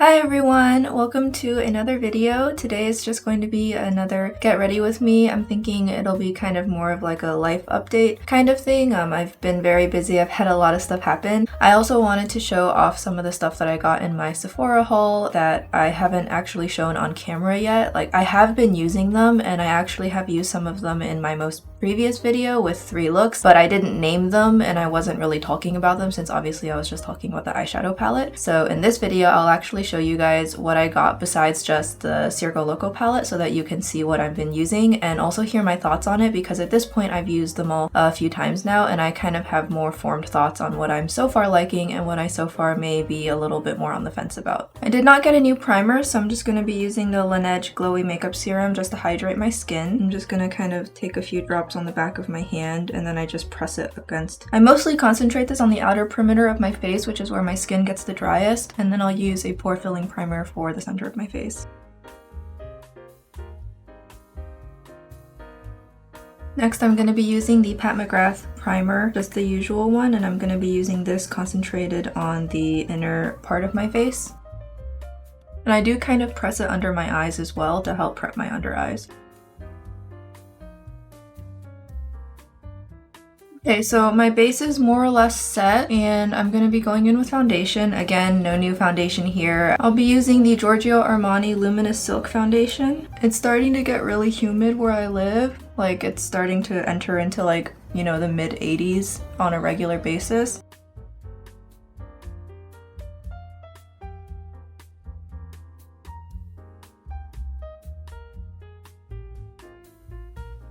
Hi everyone, welcome to another video. Today is just going to be another get ready with me. I'm thinking it'll be kind of more of like a life update kind of thing. I've been very busy, I've had a lot of stuff happen. I also wanted to show off some of the stuff that I got in my Sephora haul that I haven't actually shown on camera yet. Like, I have been using them and I actually have used some of them in my most previous video with 3 looks, but I didn't name them and I wasn't really talking about them since obviously I was just talking about the eyeshadow palette. So in this video, I'll actually show you guys what I got besides just the Circo Loco palette so that you can see what I've been using and also hear my thoughts on it, because at this point I've used them all a few times now and I kind of have more formed thoughts on what I'm so far liking and what I so far may be a little bit more on the fence about. I did not get a new primer, so I'm just going to be using the LANEIGE Glowy Makeup Serum just to hydrate my skin. I'm just going to kind of take a few drops on the back of my hand and then I just press it against. I mostly concentrate this on the outer perimeter of my face, which is where my skin gets the driest, and then I'll use a pore filling primer for the center of my face. Next, I'm going to be using the Pat McGrath primer, just the usual one, and I'm going to be using this concentrated on the inner part of my face. And I do kind of press it under my eyes as well to help prep my under eyes. Okay, so my base is more or less set and I'm going to be going in with foundation. Again, no new foundation here. I'll be using the GIORGIO ARMANI Luminous Silk foundation. It's starting to get really humid where I live. Like, it's starting to enter into like, you know, the mid 80s on a regular basis.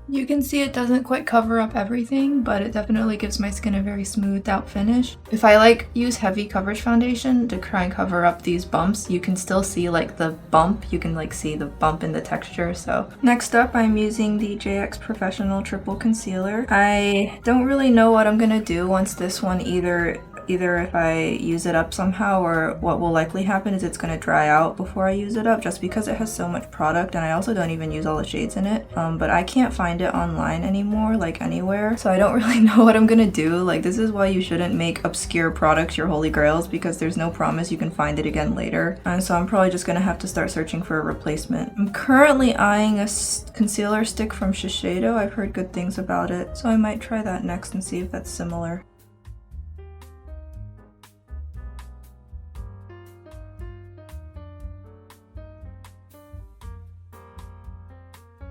You can see it doesn't quite cover up everything, but it definitely gives my skin a very smoothed out finish. If I like use heavy coverage foundation to try and cover up these bumps, you can still see like the bump. You can like see the bump in the texture. So next up, I'm using the JX Professional Triple Concealer. I don't really know what I'm gonna do once this one either if I use it up somehow, or what will likely happen is it's going to dry out before I use it up, just because it has so much product and I also don't even use all the shades in it. But I can't find it online anymore, like anywhere, so I don't really know what I'm gonna do. Like, this is why you shouldn't make obscure products your holy grails, because there's no promise you can find it again later, and so I'm probably just gonna have to start searching for a replacement. I'm currently eyeing a concealer stick from SHISEIDO. I've heard good things about it, so I might try that next and see if that's similar.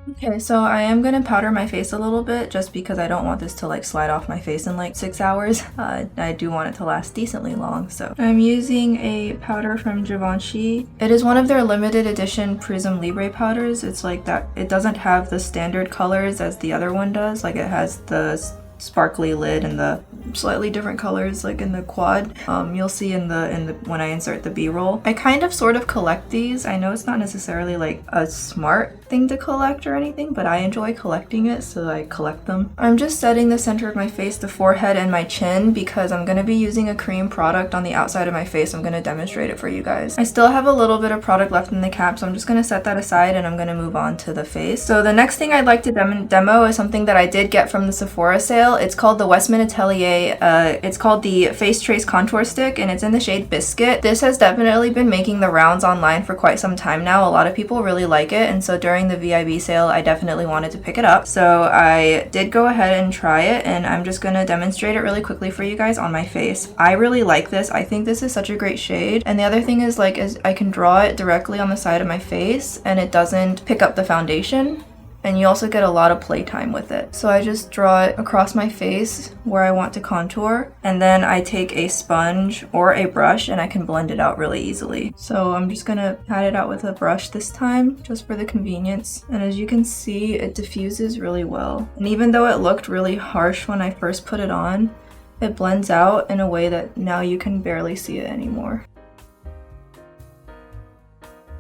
Okay, so I am going to powder my face a little bit just because I don't want this to like slide off my face in like 6 hours. I do want it to last decently long, so I'm using a powder from GIVENCHY. It is one of their limited edition Prism Libre powders. It's like that. It doesn't have the standard colors as the other one does. Like, it has the sparkly lid and the slightly different colors like in the quad. You'll see in the when I insert the B-roll. I kind of sort of collect these. I know it's not necessarily like a smart thing to collect or anything, but I enjoy collecting it, so I collect them. I'm just setting the center of my face, the forehead, and my chin because I'm going to be using a cream product on the outside of my face. I'm going to demonstrate it for you guys. I still have a little bit of product left in the cap, so I'm just going to set that aside and I'm going to move on to the face. So the next thing I'd like to demo is something that I did get from the Sephora sale. It's called the WESTMAN ATELIER. It's called the Face Trace Contour Stick and it's in the shade Biscuit. This has definitely been making the rounds online for quite some time now. A lot of people really like it, and so during the VIB sale I definitely wanted to pick it up. So I did go ahead and try it, and I'm just going to demonstrate it really quickly for you guys on my face. I really like this. I think this is such a great shade, and the other thing is I can draw it directly on the side of my face and it doesn't pick up the foundation. And you also get a lot of playtime with it. So I just draw it across my face where I want to contour, and then I take a sponge or a brush and I can blend it out really easily. So I'm just gonna pat it out with a brush this time, just for the convenience. And as you can see, it diffuses really well. And even though it looked really harsh when I first put it on, it blends out in a way that now you can barely see it anymore.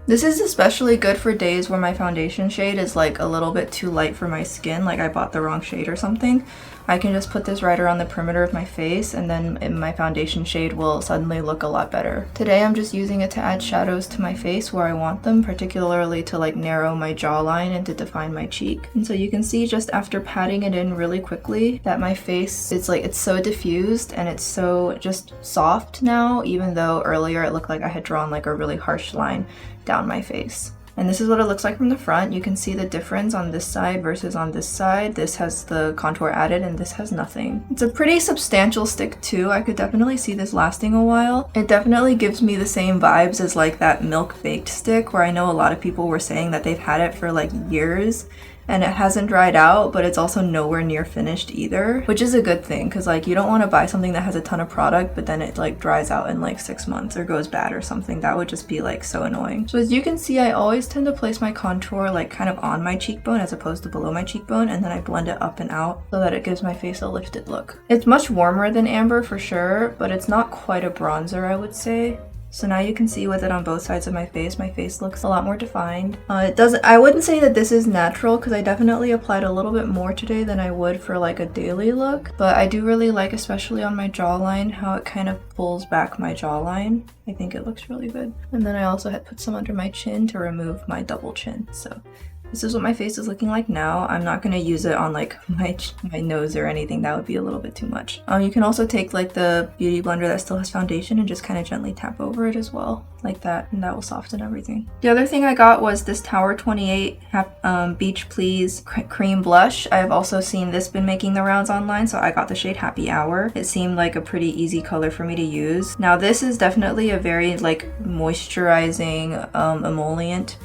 This is especially good for days where my foundation shade is like a little bit too light for my skin, like I bought the wrong shade or something. I can just put this right around the perimeter of my face and then my foundation shade will suddenly look a lot better. Today I'm just using it to add shadows to my face where I want them, particularly to like narrow my jawline and to define my cheek. And so you can see just after patting it in really quickly that my face, it's so diffused and it's so just soft now, even though earlier it looked like I had drawn like a really harsh line down my face. And this is what it looks like from the front. You can see the difference on this side versus on this side. This has the contour added and this has nothing. It's a pretty substantial stick too. I could definitely see this lasting a while. It definitely gives me the same vibes as like that milk baked stick where I know a lot of people were saying that they've had it for like years and it hasn't dried out, but it's also nowhere near finished either, which is a good thing because like you don't want to buy something that has a ton of product but then it like dries out in like 6 months or goes bad or something. That would just be like so annoying. So as you can see, I always tend to place my contour like kind of on my cheekbone as opposed to below my cheekbone, and then I blend it up and out so that it gives my face a lifted look. It's much warmer than amber for sure, but it's not quite a bronzer, I would say. So now you can see with it on both sides of my face looks a lot more defined. I wouldn't say that this is natural because I definitely applied a little bit more today than I would for like a daily look, but I do really like, especially on my jawline, how it kind of pulls back my jawline. I think it looks really good. And then I also had put some under my chin to remove my double chin. So this is what my face is looking like now. I'm not going to use it on like my nose or anything. That would be a little bit too much. You can also take like the beauty blender that still has foundation and just kind of gently tap over it as well, like that, and that will soften everything. The other thing I got was this Tower 28 BeachPlease cream blush. I've also seen this been making the rounds online, so I got the shade Happy Hour. It seemed like a pretty easy color for me to use. Now this is definitely a very like moisturizing emollient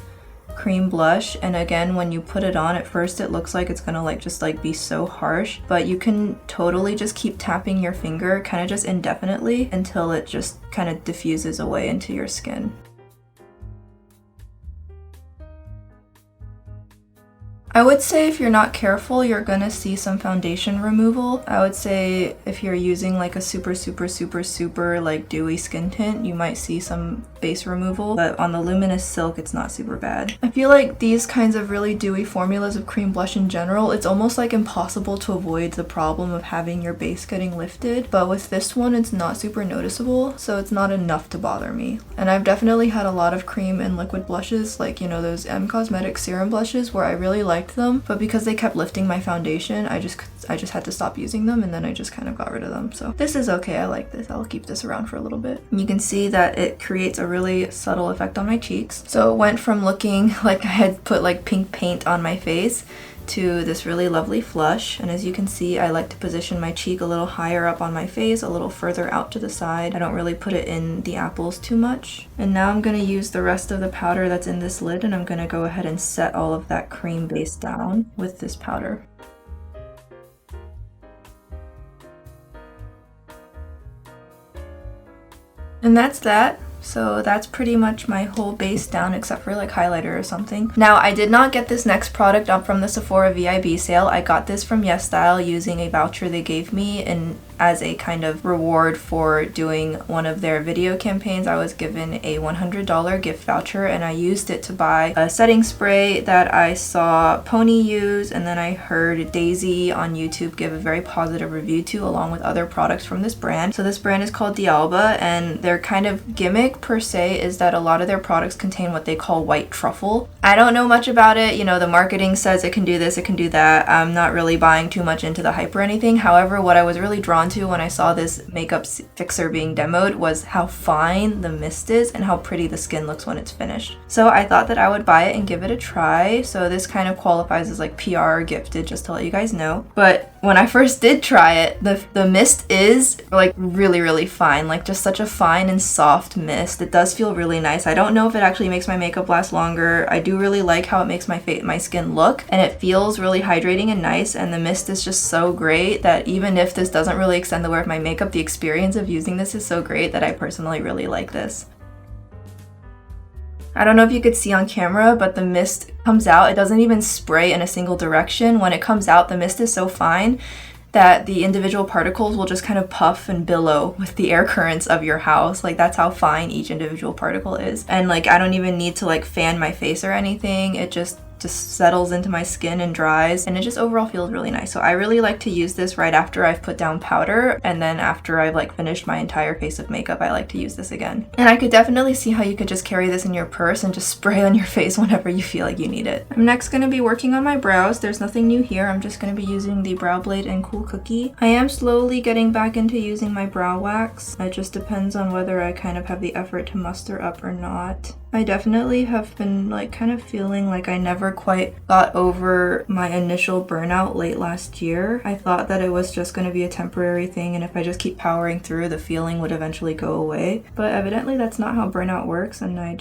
cream blush, and again when you put it on at first it looks like it's gonna like just like be so harsh, but you can totally just keep tapping your finger kind of just indefinitely until it just kind of diffuses away into your skin. I would say if you're not careful, you're gonna see some foundation removal. I would say if you're using like a super like dewy skin tint, you might see some base removal, but on the Luminous Silk, it's not super bad. I feel like these kinds of really dewy formulas of cream blush in general, it's almost like impossible to avoid the problem of having your base getting lifted, but with this one, it's not super noticeable, so it's not enough to bother me. And I've definitely had a lot of cream and liquid blushes, like, you know, those M Cosmetics serum blushes where I really liked them, but because they kept lifting my foundation, I just had to stop using them, and then I just kind of got rid of them. So this is okay. I like this. I'll keep this around for a little bit. And you can see that it creates a really subtle effect on my cheeks. So it went from looking like I had put like pink paint on my face to this really lovely flush. And as you can see, I like to position my cheek a little higher up on my face, a little further out to the side. I don't really put it in the apples too much. And now I'm going to use the rest of the powder that's in this lid, and I'm going to go ahead and set all of that cream base down with this powder. And that's that. So that's pretty much my whole base down except for like highlighter or something. Now I did not get this next product up from the Sephora VIB sale. I got this from YesStyle using a voucher they gave me, and as a kind of reward for doing one of their video campaigns, I was given a $100 gift voucher, and I used it to buy a setting spray that I saw Pony use, and then I heard Daisy on YouTube give a very positive review to, along with other products from this brand. So this brand is called D'Alba, and their kind of gimmick per se is that a lot of their products contain what they call white truffle. I don't know much about it. You know, the marketing says it can do this, it can do that. I'm not really buying too much into the hype or anything. However, what I was really drawn to when I saw this makeup fixer being demoed was how fine the mist is and how pretty the skin looks when it's finished. So I thought that I would buy it and give it a try. So this kind of qualifies as like PR gifted, just to let you guys know. But when I first did try it, the mist is like really fine, like just such a fine and soft mist. It does feel really nice. I don't know if it actually makes my makeup last longer. I do really like how it makes my skin look, and it feels really hydrating and nice, and the mist is just so great that even if this doesn't really extend the wear of my makeup, the experience of using this is so great that I personally really like this. I don't know if you could see on camera, but the mist comes out. It doesn't even spray in a single direction. When it comes out, the mist is so fine that the individual particles will just kind of puff and billow with the air currents of your house. Like that's how fine each individual particle is. And like I don't even need to like fan my face or anything. It just settles into my skin and dries, and it just overall feels really nice. So I really like to use this right after I've put down powder, and then after I've like finished my entire face of makeup, I like to use this again. And I could definitely see how you could just carry this in your purse and just spray on your face whenever you feel like you need it. I'm next going to be working on my brows. There's nothing new here. I'm just going to be using the Brow Blade and Cool Cookie. I am slowly getting back into using my brow wax. It just depends on whether I kind of have the effort to muster up or not. I definitely have been like kind of feeling like I never quite got over my initial burnout late last year. I thought that it was just going to be a temporary thing, and if I just keep powering through, the feeling would eventually go away. But evidently that's not how burnout works, and I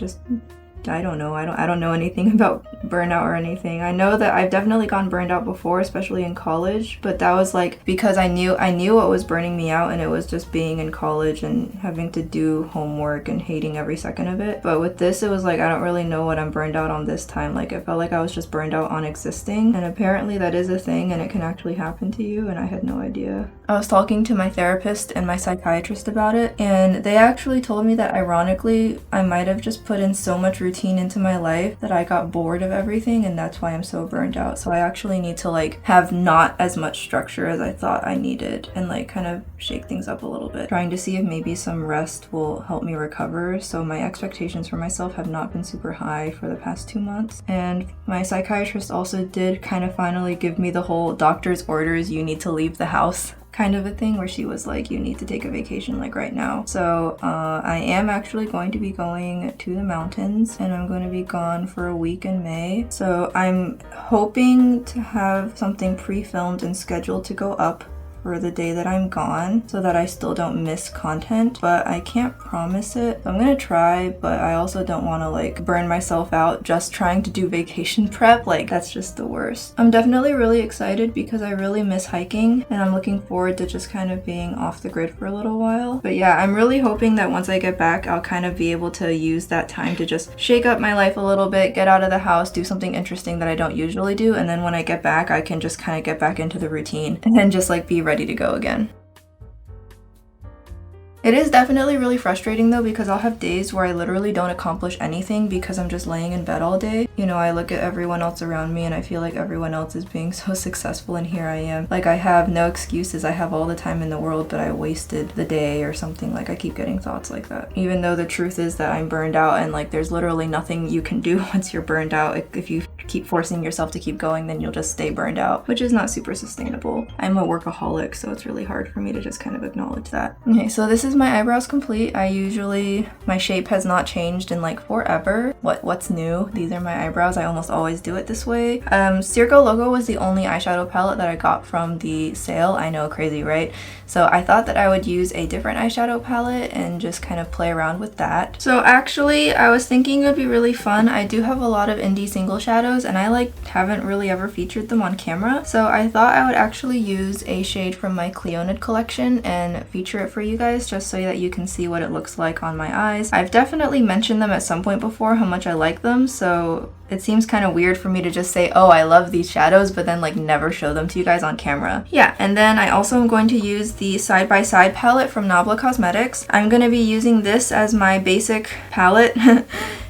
don't know. I don't know anything about burnout or anything. I know that I've definitely gotten burned out before, especially in college, but that was like because I knew what was burning me out, and it was just being in college and having to do homework and hating every second of it. But with this, it was like I don't really know what I'm burned out on this time. Like it felt like I was just burned out on existing, and apparently that is a thing and it can actually happen to you, and I had no idea. I was talking to my therapist and my psychiatrist about it, and they actually told me that ironically I might have just put in so much routine into my life that I got bored of everything, and that's why I'm so burned out. So I actually need to like have not as much structure as I thought I needed, and like kind of shake things up a little bit, trying to see if maybe some rest will help me recover. So my expectations for myself have not been super high for the past 2 months, and my psychiatrist also did kind of finally give me the whole doctor's orders, you need to leave the house kind of a thing, where she was like, you need to take a vacation like right now. So I am actually going to be going to the mountains, and I'm going to be gone for a week in May. So I'm hoping to have something pre-filmed and scheduled to go up for the day that I'm gone, so that I still don't miss content, but I can't promise it. I'm gonna try, but I also don't want to like burn myself out just trying to do vacation prep. Like that's just the worst. I'm definitely really excited because I really miss hiking, and I'm looking forward to just kind of being off the grid for a little while. But yeah, I'm really hoping that once I get back, I'll kind of be able to use that time to just shake up my life a little bit, get out of the house, do something interesting that I don't usually do, and then when I get back, I can just kind of get back into the routine and then just like be ready to go again. It is definitely really frustrating though, because I'll have days where I literally don't accomplish anything because I'm just laying in bed all day. You know, I look at everyone else around me and I feel like everyone else is being so successful, and here I am. Like I have no excuses. I have all the time in the world, but I wasted the day or something. Like I keep getting thoughts like that. Even though the truth is that I'm burned out, and like there's literally nothing you can do once you're burned out. If you keep forcing yourself to keep going, then you'll just stay burned out, which is not super sustainable. I'm a workaholic, so it's really hard for me to just kind of acknowledge that. Okay, so this is my eyebrows complete. My shape has not changed in like forever. What's new? These are my eyebrows. I almost always do it this way. Circo Logo was the only eyeshadow palette that I got from the sale. I know, crazy, right? So I thought that I would use a different eyeshadow palette and just kind of play around with that. So actually, I was thinking it would be really fun. I do have a lot of indie single shadows, and I like haven't really ever featured them on camera. So I thought I would actually use a shade from my Clionadh collection and feature it for you guys, just so that you can see what it looks like on my eyes. I've definitely mentioned them at some point before, how much I like them, so it seems kind of weird for me to just say, oh, I love these shadows, but then like never show them to you guys on camera. Yeah, and then I also am going to use the Side by Side palette from NABLA Cosmetics. I'm going to be using this as my basic palette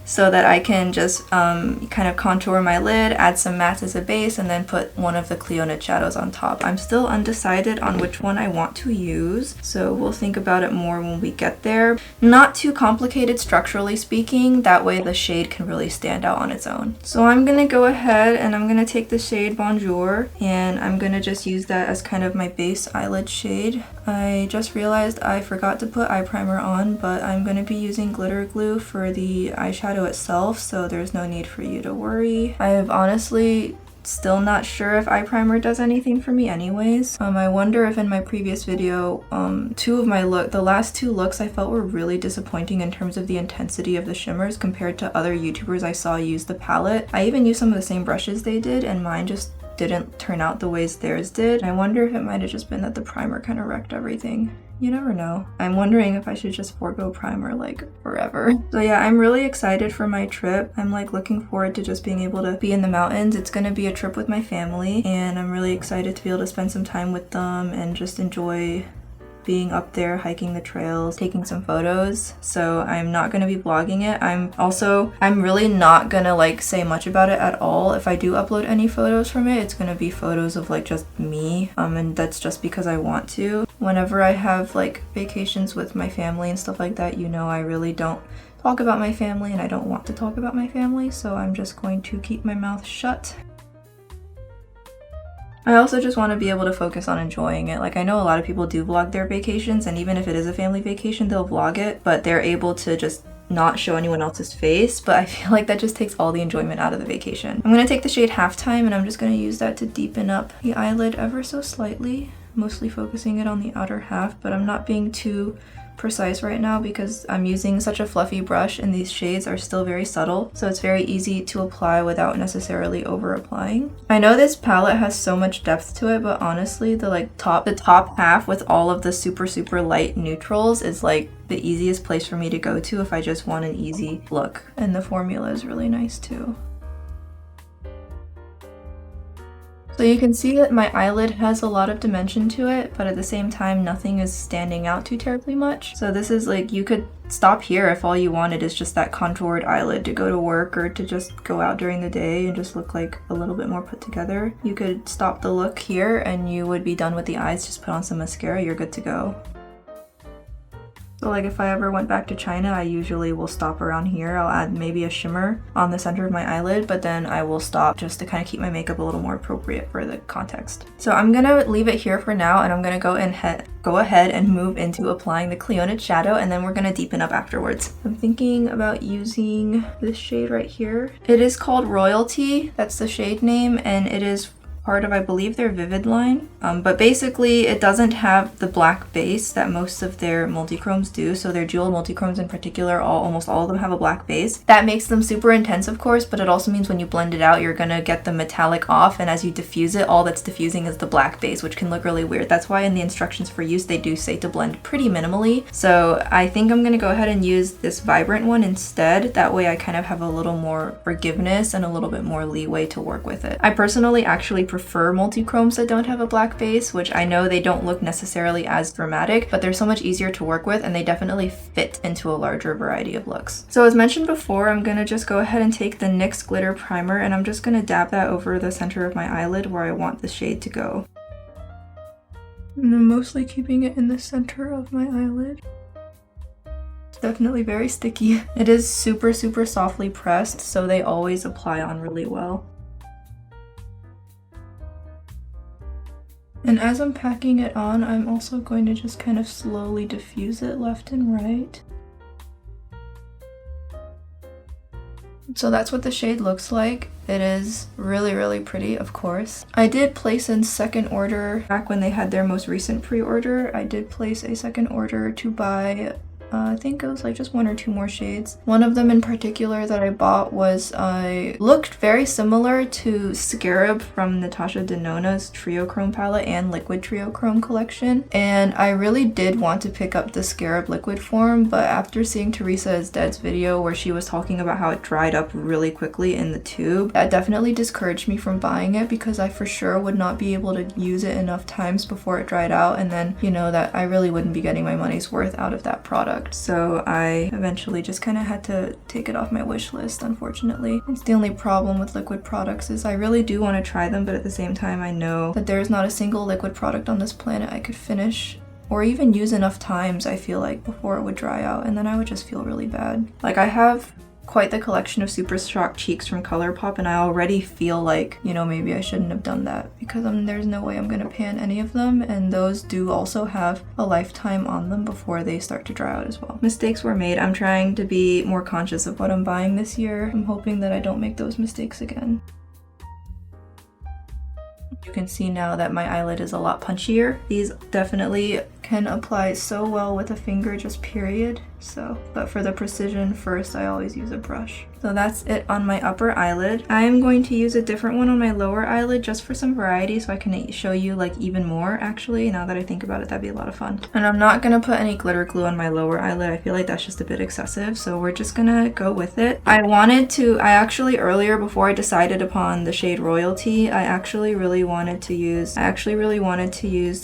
so that I can just kind of contour my lid, add some mattes as a base, and then put one of the Clionadh shadows on top. I'm still undecided on which one I want to use, so we'll think about it more when we get there. Not too complicated structurally speaking, that way the shade can really stand out on its own. So I'm gonna go ahead and I'm gonna take the shade Bonjour, and I'm gonna just use that as kind of my base eyelid shade. I just realized I forgot to put eye primer on, but I'm gonna be using glitter glue for the eyeshadow itself, so there's no need for you to worry. I've honestly still not sure if eye primer does anything for me anyways. I wonder if in my previous video, the last two looks I felt were really disappointing in terms of the intensity of the shimmers compared to other YouTubers I saw use the palette. I even used some of the same brushes they did, and mine just didn't turn out the ways theirs did. I wonder if it might have just been that the primer kind of wrecked everything. You never know. I'm wondering if I should just forego primer like forever. So yeah, I'm really excited for my trip. I'm like looking forward to just being able to be in the mountains. It's gonna be a trip with my family and I'm really excited to be able to spend some time with them and just enjoy being up there, hiking the trails, taking some photos. So I'm not gonna be vlogging it. I'm really not gonna like say much about it at all. If I do upload any photos from it, it's gonna be photos of like just me. And that's just because I want to. Whenever I have like vacations with my family and stuff like that, you know, I really don't talk about my family and I don't want to talk about my family. So I'm just going to keep my mouth shut. I also just want to be able to focus on enjoying it. Like I know a lot of people do vlog their vacations, and even if it is a family vacation, they'll vlog it, but they're able to just not show anyone else's face, but I feel like that just takes all the enjoyment out of the vacation. I'm going to take the shade Halftime and I'm just going to use that to deepen up the eyelid ever so slightly, mostly focusing it on the outer half, but I'm not being too precise right now because I'm using such a fluffy brush and these shades are still very subtle, so it's very easy to apply without necessarily over applying. I know this palette has so much depth to it, but honestly the top half with all of the super light neutrals is like the easiest place for me to go to if I just want an easy look, and the formula is really nice too. So you can see that my eyelid has a lot of dimension to it, but at the same time nothing is standing out too terribly much. So this is like, you could stop here if all you wanted is just that contoured eyelid to go to work or to just go out during the day and just look like a little bit more put together. You could stop the look here and you would be done with the eyes, just put on some mascara, you're good to go. So like if I ever went back to China, I usually will stop around here. I'll add maybe a shimmer on the center of my eyelid, but then I will stop just to kind of keep my makeup a little more appropriate for the context. So I'm gonna leave it here for now, and I'm gonna go ahead and move into applying the Clionadh shadow, and then we're gonna deepen up afterwards. I'm thinking about using this shade right here. It is called Royalty, that's the shade name, and it is part of, I believe, their Vivid line. But basically it doesn't have the black base that most of their multichromes do. So their jewel multichromes in particular, almost all of them have a black base. That makes them super intense, of course, but it also means when you blend it out, you're gonna get the metallic off, and as you diffuse it, all that's diffusing is the black base, which can look really weird. That's why in the instructions for use, they do say to blend pretty minimally. So I think I'm gonna go ahead and use this vibrant one instead. That way I kind of have a little more forgiveness and a little bit more leeway to work with it. I personally actually prefer multichromes that don't have a black base, which I know they don't look necessarily as dramatic, but they're so much easier to work with and they definitely fit into a larger variety of looks. So as mentioned before, I'm gonna just go ahead and take the NYX glitter primer and I'm just gonna dab that over the center of my eyelid where I want the shade to go. And I'm mostly keeping it in the center of my eyelid. It's definitely very sticky. It is super softly pressed, so they always apply on really well. And as I'm packing it on, I'm also going to just kind of slowly diffuse it left and right. So that's what the shade looks like. It is really pretty, of course. I did place in second order back when they had their most recent pre-order. I did place a second order to buy I think it was like just 1 or 2 more shades. One of them in particular that I bought was, looked very similar to Scarab from Natasha Denona's Triochrome palette and Liquid Triochrome collection. And I really did want to pick up the Scarab liquid form, but after seeing Teresa Is Dead's video where she was talking about how it dried up really quickly in the tube, that definitely discouraged me from buying it because I for sure would not be able to use it enough times before it dried out, and then, you know, that I really wouldn't be getting my money's worth out of that product. So I eventually just kind of had to take it off my wish list, unfortunately. It's the only problem with liquid products is I really do want to try them, but at the same time I know that there's not a single liquid product on this planet I could finish or even use enough times, I feel like, before it would dry out, and then I would just feel really bad. Like, I have quite the collection of Super Shock Cheeks from ColourPop, and I already feel like, you know, maybe I shouldn't have done that because there's no way I'm gonna pan any of them, and those do also have a lifetime on them before they start to dry out as well. Mistakes were made. I'm trying to be more conscious of what I'm buying this year. I'm hoping that I don't make those mistakes again. You can see now that my eyelid is a lot punchier. These definitely can apply so well with a finger, just period. So, but for the precision first, I always use a brush. So that's it on my upper eyelid. I am going to use a different one on my lower eyelid just for some variety, so I can show you like even more actually. Now that I think about it, that'd be a lot of fun. And I'm not gonna put any glitter glue on my lower eyelid. I feel like that's just a bit excessive, so we're just gonna go with it. I actually earlier, before I decided upon the shade Royalty, I actually really wanted to use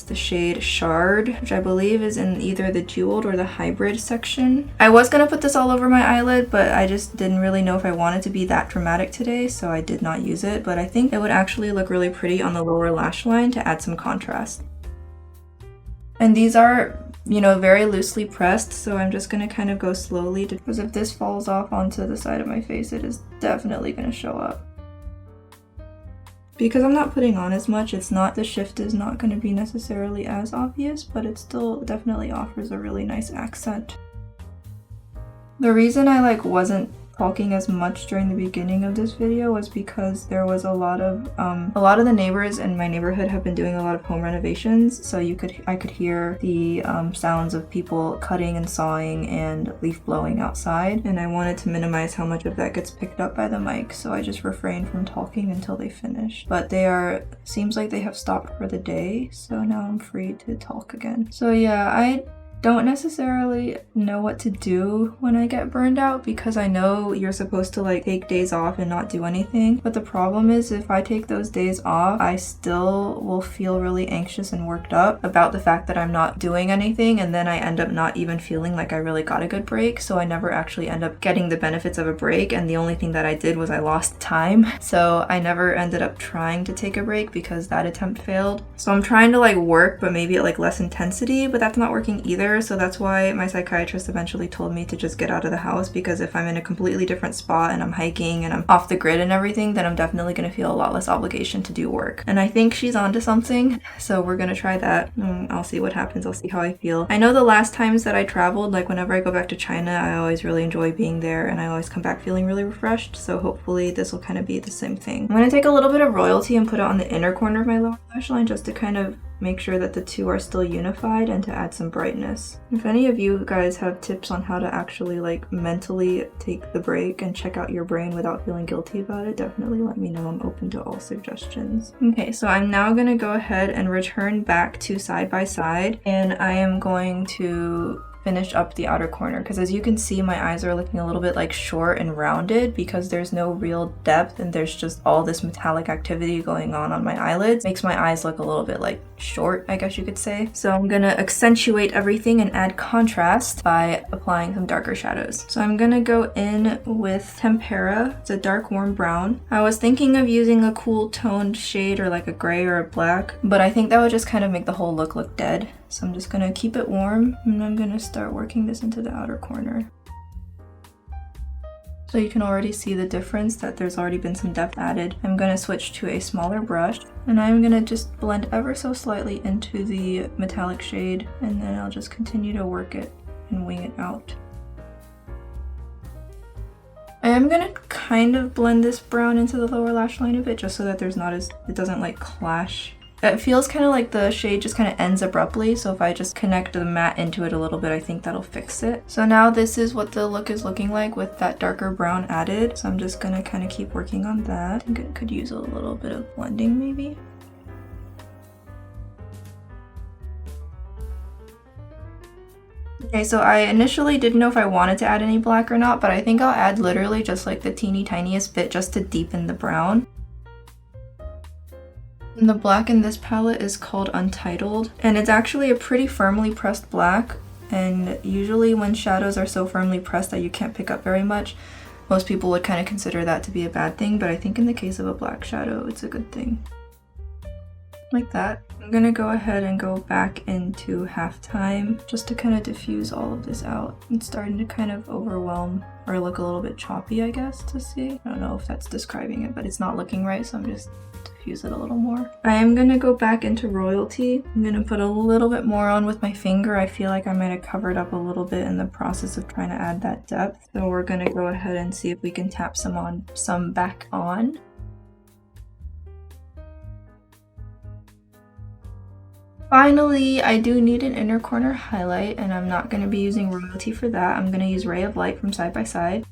the shade Shard, which I believe is in either the jeweled or the hybrid section. I was gonna put this all over my eyelid, but I just didn't really know if I wanted to be that dramatic today, so I did not use it, but I think it would actually look really pretty on the lower lash line to add some contrast. And these are, you know, very loosely pressed, so I'm just gonna kind of go slowly, because if this falls off onto the side of my face, it is definitely gonna show up. Because I'm not putting on as much, the shift is not going to be necessarily as obvious, but it still definitely offers a really nice accent. The reason I wasn't talking as much during the beginning of this video was because there was a lot of the neighbors in my neighborhood have been doing a lot of home renovations, so I could hear the sounds of people cutting and sawing and leaf blowing outside, and I wanted to minimize how much of that gets picked up by the mic, so I just refrained from talking until they finish. But seems like they have stopped for the day, so now I'm free to talk again. So yeah, I don't necessarily know what to do when I get burned out, because I know you're supposed to take days off and not do anything, but the problem is if I take those days off, I still will feel really anxious and worked up about the fact that I'm not doing anything, and then I end up not even feeling like I really got a good break, so I never actually end up getting the benefits of a break, and the only thing that I did was I lost time, so I never ended up trying to take a break because that attempt failed. So I'm trying to work, but maybe at less intensity, but that's not working either. So that's why my psychiatrist eventually told me to just get out of the house, because if I'm in a completely different spot and I'm hiking and I'm off the grid and everything, then I'm definitely going to feel a lot less obligation to do work. And I think she's onto something, so we're going to try that. I'll see what happens. I'll see how I feel. I know the last times that I traveled, whenever I go back to China, I always really enjoy being there and I always come back feeling really refreshed, so hopefully this will kind of be the same thing. I'm going to take a little bit of Royalty and put it on the inner corner of my lower lash line just to kind of make sure that the two are still unified and to add some brightness. If any of you guys have tips on how to actually mentally take the break and check out your brain without feeling guilty about it, definitely let me know. I'm open to all suggestions. Okay, so I'm now gonna go ahead and return back to side by side, and I am going to finish up the outer corner, because as you can see, my eyes are looking a little bit short and rounded because there's no real depth and there's just all this metallic activity going on my eyelids. Makes my eyes look a little bit short, I guess you could say. So I'm gonna accentuate everything and add contrast by applying some darker shadows. So I'm gonna go in with Tempera. It's a dark warm brown. I was thinking of using a cool toned shade or a gray or a black, but I think that would just kind of make the whole look dead. So I'm just gonna keep it warm, and I'm gonna start working this into the outer corner. So you can already see the difference, that there's already been some depth added. I'm gonna switch to a smaller brush, and I'm gonna just blend ever so slightly into the metallic shade, and then I'll just continue to work it and wing it out. I am gonna kind of blend this brown into the lower lash line a bit, just so that it doesn't clash. It feels kind of like the shade just kind of ends abruptly, so if I just connect the matte into it a little bit, I think that'll fix it. So now this is what the look is looking like with that darker brown added. So I'm just gonna kind of keep working on that. I think it could use a little bit of blending maybe. Okay, so I initially didn't know if I wanted to add any black or not, but I think I'll add literally just the teeny tiniest bit just to deepen the brown. And the black in this palette is called Untitled, and it's actually a pretty firmly pressed black, and usually when shadows are so firmly pressed that you can't pick up very much, most people would kind of consider that to be a bad thing, but I think in the case of a black shadow, it's a good thing. Like that. I'm gonna go ahead and go back into halftime just to kind of diffuse all of this out. It's starting to kind of overwhelm or look a little bit choppy, I guess, to see. I don't know if that's describing it, but it's not looking right, so I'm just diffuse it a little more. I am gonna go back into Royalty. I'm gonna put a little bit more on with my finger. I feel like I might have covered up a little bit in the process of trying to add that depth. So we're gonna go ahead and see if we can tap some back on. Finally, I do need an inner corner highlight, and I'm not going to be using Royalty for that. I'm going to use Ray of Light from Side by Side.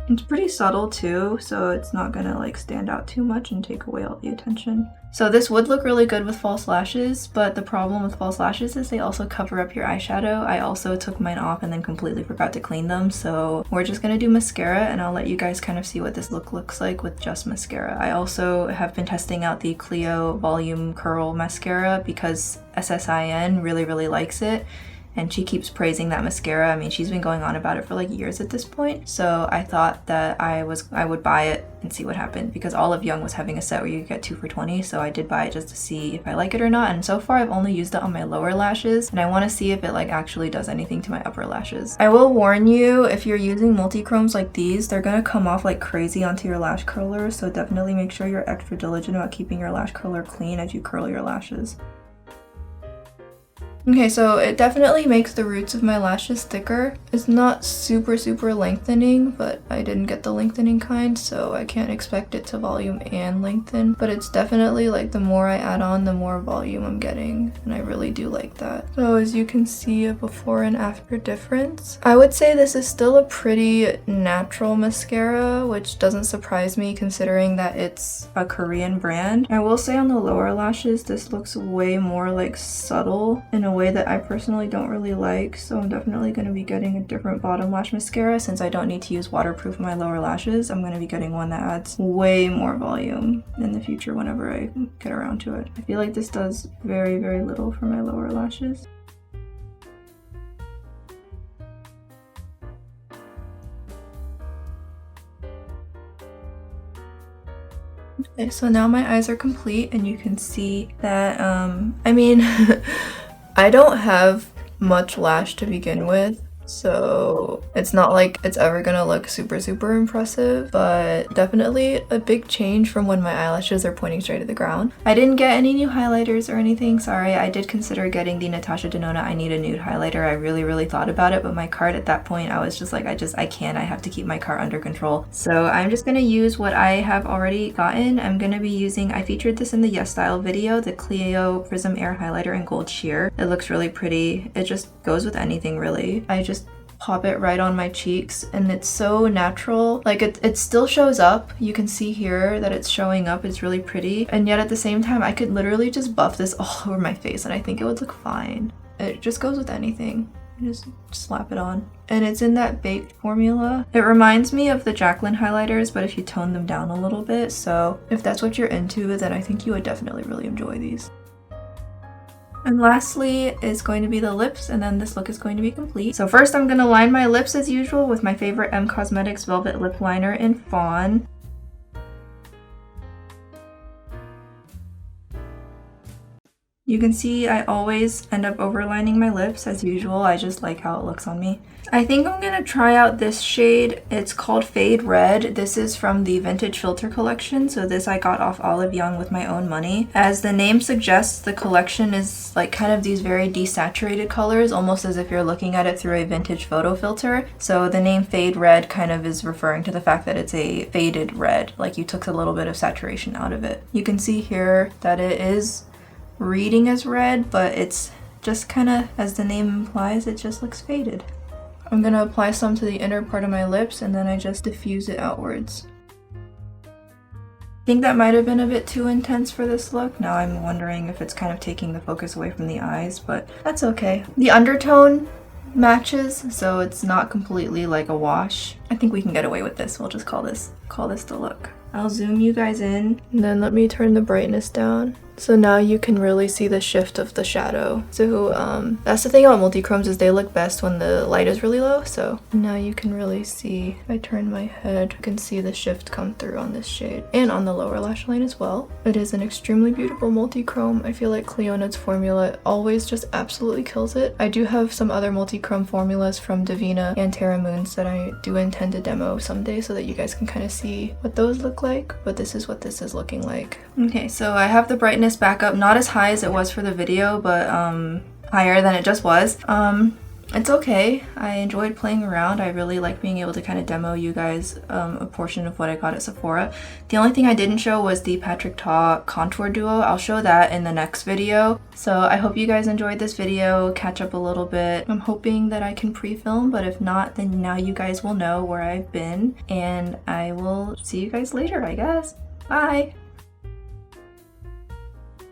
It's pretty subtle too, so it's not gonna like stand out too much and take away all the attention. So this would look really good with false lashes, but the problem with false lashes is they also cover up your eyeshadow. I also took mine off and then completely forgot to clean them, so we're just gonna do mascara, and I'll let you guys kind of see what this look looks like with just mascara. I also have been testing out the CLIO Volume Curl Mascara because SSIN really likes it. And she keeps praising that mascara. I mean, she's been going on about it for like years at this point. So I thought that I would buy it and see what happened, because Olive Young was having a set where you get 2 for $20. So I did buy it just to see if I like it or not. And so far I've only used it on my lower lashes, and I want to see if it like actually does anything to my upper lashes. I will warn you, if you're using multi-chromes like these, they're gonna come off like crazy onto your lash curler. So definitely make sure you're extra diligent about keeping your lash curler clean as you curl your lashes. Okay, so it definitely makes the roots of my lashes thicker. It's not super lengthening, but I didn't get the lengthening kind, so I can't expect it to volume and lengthen. But it's definitely like the more I add on, the more volume I'm getting, and I really do like that. So as you can see, a before and after difference. I would say this is still a pretty natural mascara, which doesn't surprise me considering that it's a Korean brand. I will say on the lower lashes, this looks way more like subtle in a way that I personally don't really like, so I'm definitely going to be getting a different bottom lash mascara. Since I don't need to use waterproof on my lower lashes, I'm going to be getting one that adds way more volume in the future whenever I get around to it. I feel like this does very little for my lower lashes. Okay, so now my eyes are complete, and you can see that, I mean, I don't have much lash to begin with, so it's not like it's ever gonna look super impressive, but definitely a big change from when my eyelashes are pointing straight at the ground. I didn't get any new highlighters or anything, sorry. I did consider getting the Natasha Denona I Need a Nude highlighter. I really thought about it, but my cart at that point, I was just like, I can't, I have to keep my cart under control. So I'm just gonna use what I have already gotten. I'm gonna be using, I featured this in the Yes Style video, the CLIO Prism Air Highlighter in Gold Sheer. It looks really pretty. It just goes with anything really. I just pop it right on my cheeks, and it's so natural. Like it still shows up. You can see here that it's showing up. It's really pretty, and yet at the same time I could literally just buff this all over my face and I think it would look fine. It just goes with anything. You just slap it on, and it's in that baked formula. It reminds me of the Jaclyn highlighters, but if you tone them down a little bit. So if that's what you're into, then I think you would definitely really enjoy these. And lastly is going to be the lips, and then this look is going to be complete. So first I'm going to line my lips as usual with my favorite M Cosmetics Velvet Lip Liner in Fawn. You can see I always end up overlining my lips as usual. I just like how it looks on me. I think I'm gonna try out this shade. It's called Fade Red. This is from the Vintage Filter collection. So this I got off Olive Young with my own money. As the name suggests, the collection is like kind of these very desaturated colors, almost as if you're looking at it through a vintage photo filter. So the name Fade Red kind of is referring to the fact that it's a faded red, like you took a little bit of saturation out of it. You can see here that it is reading as red, but it's just kind of, as the name implies, it just looks faded. I'm gonna apply some to the inner part of my lips, and then I just diffuse it outwards. I think that might have been a bit too intense for this look. Now I'm wondering if it's kind of taking the focus away from the eyes, but that's okay. The undertone matches, so it's not completely like a wash. I think we can get away with this. We'll just call this the look. I'll zoom you guys in, and then let me turn the brightness down. So now you can really see the shift of the shadow. So that's the thing about multi-chromes, is they look best when the light is really low. So now you can really see, if I turn my head, you can see the shift come through on this shade and on the lower lash line as well. It is an extremely beautiful multi-chrome. I feel like Clionadh's formula always just absolutely kills it. I do have some other multi-chrome formulas from Divina and Terra Moons that I do intend to demo someday so that you guys can kind of see what those look like, but this is what this is looking like. Okay, so I have the brightness back up, not as high as it was for the video, but higher than it just was. It's okay. I enjoyed playing around. I really like being able to kind of demo you guys a portion of what I got at Sephora. The only thing I didn't show was the Patrick Ta contour duo. I'll show that in the next video. So I hope you guys enjoyed this video, catch up a little bit. I'm hoping that I can pre-film, but if not, then now you guys will know where I've been, and I will see you guys later, I guess. Bye!